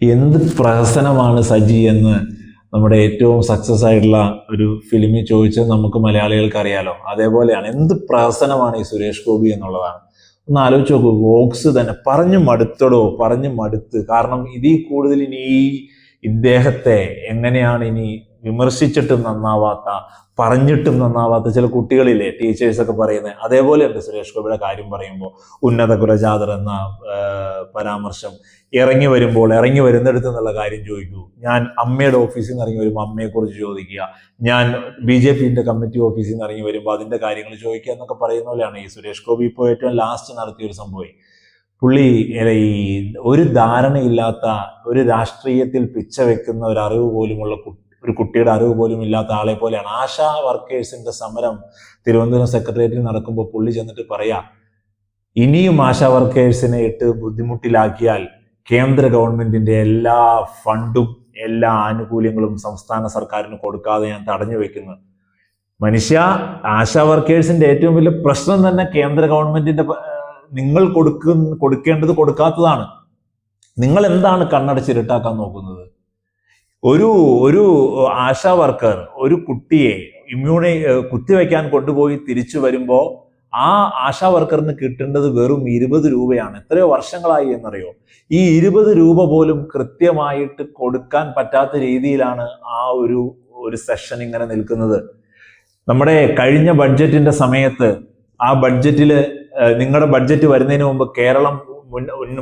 എന്ത് പ്രഹസനമാണ് സജി എന്ന് നമ്മുടെ ഏറ്റവും സക്സസ് ആയിട്ടുള്ള ഒരു ഫിലിമിൽ ചോദിച്ചത് നമുക്ക് മലയാളികൾക്ക് അറിയാലോ. അതേപോലെയാണ്, എന്ത് പ്രഹസനമാണ് ഈ സുരേഷ് ഗോപി എന്നുള്ളതാണ്. ഒന്ന് ആലോചിച്ച് നോക്കൂ. വോക്സ് തന്നെ പറഞ്ഞു മടുത്തടോ, പറഞ്ഞു മടുത്ത്. കാരണം ഇതിൽ കൂടുതൽ ഇനി ഇദ്ദേഹത്തെ എങ്ങനെയാണ് ഇനി വിമർശിച്ചിട്ടും നന്നാവാത്ത, പറഞ്ഞിട്ടും നന്നാവാത്ത ചില കുട്ടികളില്ലേ, ടീച്ചേഴ്സൊക്കെ പറയുന്നത്. അതേപോലെയുണ്ട് സുരേഷ് ഗോപിയുടെ കാര്യം പറയുമ്പോൾ. ഉന്നത കുലജാതർ എന്ന പരാമർശം ഇറങ്ങി വരുന്നിടത്ത് എന്നുള്ള കാര്യം ചോദിക്കൂ. ഞാൻ അമ്മയുടെ ഓഫീസിൽ നിന്ന് ഇറങ്ങി വരുമ്പോൾ അമ്മയെക്കുറിച്ച് ചോദിക്കുക, ഞാൻ BJPന്റെ കമ്മിറ്റി ഓഫീസിൽ നിന്ന് ഇറങ്ങി വരുമ്പോൾ അതിന്റെ കാര്യങ്ങൾ ചോദിക്കുക എന്നൊക്കെ പറയുന്ന പോലെയാണ് ഈ സുരേഷ് ഗോപി ഇപ്പോൾ ഏറ്റവും ലാസ്റ്റ് നടത്തിയ ഒരു സംഭവം. പുള്ളി ഈ ഒരു ധാരണയില്ലാത്ത, ഒരു രാഷ്ട്രീയത്തിൽ പിച്ച വെക്കുന്ന ഒരു അറിവ് പോലുമുള്ള ഒരു കുട്ടിയുടെ അറിവ് പോലും ഇല്ലാത്ത ആളെ പോലെയാണ്. ആശാ വർക്കേഴ്സിന്റെ സമരം തിരുവനന്തപുരം സെക്രട്ടേറിയറ്റിൽ നടക്കുമ്പോൾ പുള്ളി ചെന്നിട്ട് പറയാ, ഇനിയും ആശാ വർക്കേഴ്സിനെ ഇട്ട് ബുദ്ധിമുട്ടിലാക്കിയാൽ കേന്ദ്ര ഗവൺമെന്റിന്റെ എല്ലാ ഫണ്ടും എല്ലാ ആനുകൂല്യങ്ങളും സംസ്ഥാന സർക്കാരിന് കൊടുക്കാതെ ഞാൻ തടഞ്ഞു വെക്കുന്നു. മനുഷ്യ, ആശാ വർക്കേഴ്സിന്റെ ഏറ്റവും വലിയ പ്രശ്നം തന്നെ കേന്ദ്ര ഗവൺമെന്റിന്റെ നിങ്ങൾ കൊടുക്കേണ്ടത് കൊടുക്കാത്തതാണ്. നിങ്ങൾ എന്താണ് കണ്ണടച്ചിരുട്ടാക്കാൻ നോക്കുന്നത്? ഒരു ആശാ വർക്കർ ഒരു കുട്ടിയെ കുത്തിവെക്കാൻ കൊണ്ടുപോയി തിരിച്ചു വരുമ്പോൾ ആ ആശാ വർക്കറിന് കിട്ടേണ്ടത് വെറും 20 രൂപയാണ്. എത്രയോ വർഷങ്ങളായി എന്നറിയോ? ഈ 20 രൂപ പോലും കൃത്യമായിട്ട് കൊടുക്കാൻ പറ്റാത്ത രീതിയിലാണ് ആ ഒരു സെഷൻ ഇങ്ങനെ നിൽക്കുന്നത്. നമ്മുടെ കഴിഞ്ഞ ബഡ്ജറ്റിന്റെ സമയത്ത്, ആ ബഡ്ജറ്റില് നിങ്ങളുടെ ബഡ്ജറ്റ് വരുന്നതിന് മുമ്പ് കേരളം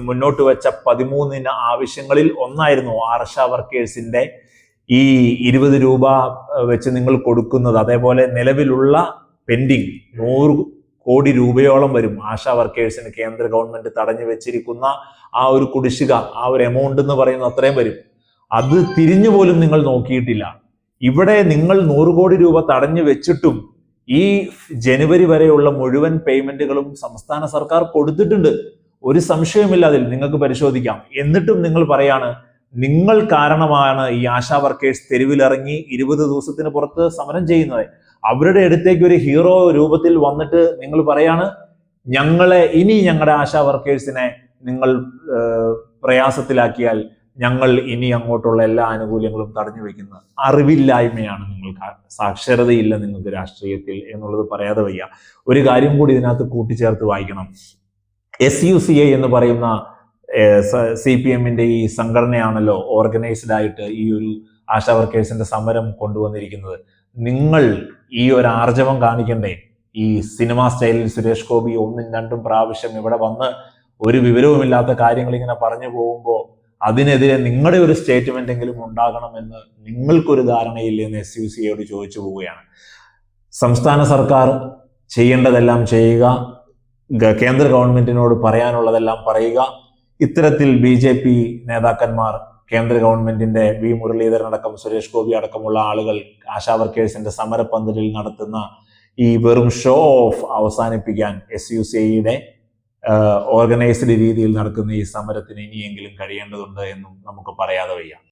മുന്നോട്ട് വെച്ച 13 ആവശ്യങ്ങളിൽ ഒന്നായിരുന്നു ആശാ വർക്കേഴ്സിന്റെ ഈ 20 രൂപ വെച്ച് നിങ്ങൾ കൊടുക്കുന്നത്. അതേപോലെ നിലവിലുള്ള പെൻഡിങ് 100 കോടി രൂപയോളം വരും ആശാ വർക്കേഴ്സിന് കേന്ദ്ര ഗവൺമെന്റ് തടഞ്ഞു വെച്ചിരിക്കുന്ന ആ ഒരു കുടിശ്ശിക, ആ ഒരു എമൗണ്ട് എന്ന് പറയുന്നത് അത്രയും വരും. അത് തിരിഞ്ഞു പോലും നിങ്ങൾ നോക്കിയിട്ടില്ല. ഇവിടെ നിങ്ങൾ 100 കോടി രൂപ തടഞ്ഞു വെച്ചിട്ടും ഈ ജനുവരി വരെയുള്ള മുഴുവൻ പേയ്മെന്റുകളും സംസ്ഥാന സർക്കാർ കൊടുത്തിട്ടുണ്ട്. ഒരു സംശയമില്ല, അതിൽ നിങ്ങൾക്ക് പരിശോധിക്കാം. എന്നിട്ടും നിങ്ങൾ പറയാണ് നിങ്ങൾ കാരണമാണ് ഈ ആശാ വർക്കേഴ്സ് തെരുവിലിറങ്ങി 20 ദിവസത്തിന് പുറത്ത് സമരം ചെയ്യുന്നത്. അവരുടെ അടുത്തേക്ക് ഒരു ഹീറോ രൂപത്തിൽ വന്നിട്ട് നിങ്ങൾ പറയാണ്, ഞങ്ങളുടെ ആശാ വർക്കേഴ്സിനെ നിങ്ങൾ പ്രയാസത്തിലാക്കിയാൽ ഞങ്ങൾ ഇനി അങ്ങോട്ടുള്ള എല്ലാ ആനുകൂല്യങ്ങളും തടഞ്ഞു വെക്കുന്നത്. അറിവില്ലായ്മയാണ് നിങ്ങൾക്ക്, സാക്ഷരതയില്ല നിങ്ങൾക്ക് രാഷ്ട്രീയത്തിൽ എന്നുള്ളത് പറയാതെ വയ്യ. ഒരു കാര്യം കൂടി ഇതിനകത്ത് കൂട്ടിച്ചേർത്ത് വായിക്കണം. SUCI എന്ന് പറയുന്ന CPMന്റെ ഈ സംഘടനയാണല്ലോ ഓർഗനൈസ്ഡ് ആയിട്ട് ഈ ഒരു ആശാ വർക്കേഴ്സിന്റെ സമരം കൊണ്ടുവന്നിരിക്കുന്നത്. നിങ്ങൾ ഈ ഒരു ആർജവം കാണിക്കണ്ടേ? ഈ സിനിമ സ്റ്റൈലിൽ സുരേഷ് ഗോപി 1ഉം 2ഉം പ്രാവശ്യം ഇവിടെ വന്ന് ഒരു വിവരവുമില്ലാത്ത കാര്യങ്ങൾ ഇങ്ങനെ പറഞ്ഞു പോകുമ്പോൾ അതിനെതിരെ നിങ്ങളുടെ ഒരു സ്റ്റേറ്റ്മെന്റ് എങ്കിലും ഉണ്ടാകണമെന്ന് നിങ്ങൾക്കൊരു ധാരണയില്ലെന്ന് SUCIയോട് ചോദിച്ചു പോവുകയാണ്. സംസ്ഥാന സർക്കാർ ചെയ്യേണ്ടതെല്ലാം ചെയ്യുക, കേന്ദ്ര ഗവൺമെന്റിനോട് പറയാനുള്ളതെല്ലാം പറയുക. ഇത്തരത്തിൽ BJP നേതാക്കന്മാർ, കേന്ദ്ര ഗവൺമെന്റിന്റെ മുരളീധരൻ അടക്കം സുരേഷ് ഗോപി അടക്കമുള്ള ആളുകൾ ആശാ വർക്കേഴ്സിന്റെ സമരപ്പന്തലിൽ നടത്തുന്ന ഈ വെറും ഷോ ഓഫ് അവസാനിപ്പിക്കാൻ SUCIയുടെ ഓർഗനൈസ്ഡ് രീതിയിൽ നടക്കുന്ന ഈ സമരത്തിന് ഇനിയെങ്കിലും കഴിയേണ്ടതുണ്ട് എന്നും നമുക്ക് പറയാതെ വയ്യ.